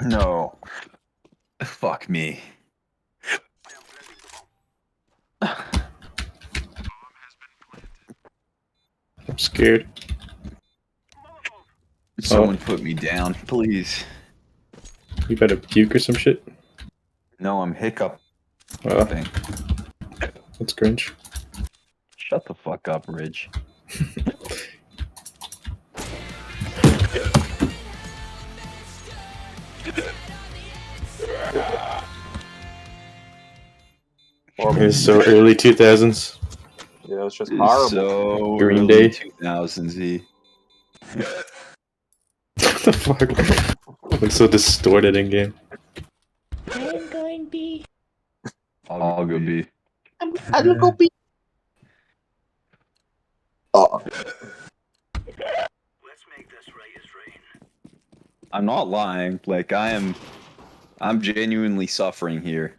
No. Fuck me. I'm scared. Someone put me down, please. You better puke or some shit. No, I'm hiccup. That's cringe. Shut the fuck up, Ridge. It's so early 2000s. Yeah, it's just horrible. So Green early Day. 2000s. What the fuck? Looks so distorted in game. I'm going B. I'll go B. I'll go B. Oh. Let's make this right as rain. I'm not lying. Like I'm genuinely suffering here.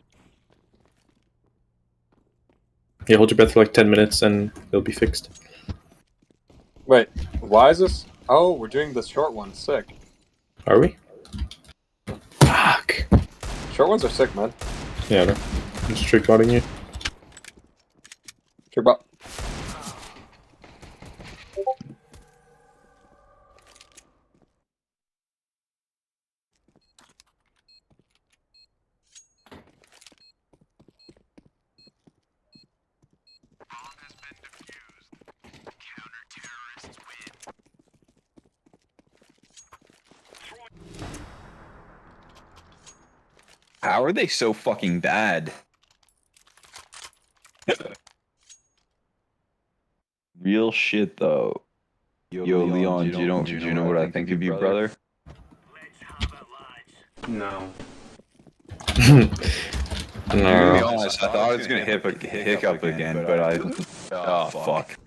Yeah, hold your breath for like 10 minutes and it'll be fixed. Wait, why is this? Oh, we're doing the short one. Sick. Are we? Fuck. Short ones are sick, man. Yeah, no. I'm just trick-carding you. Trick bot. How are they so fucking bad? Real shit though. Yo, Leon, do you know what I think of you, brother? No. I'm gonna be honest, I thought I was gonna hit a hiccup again, but oh fuck.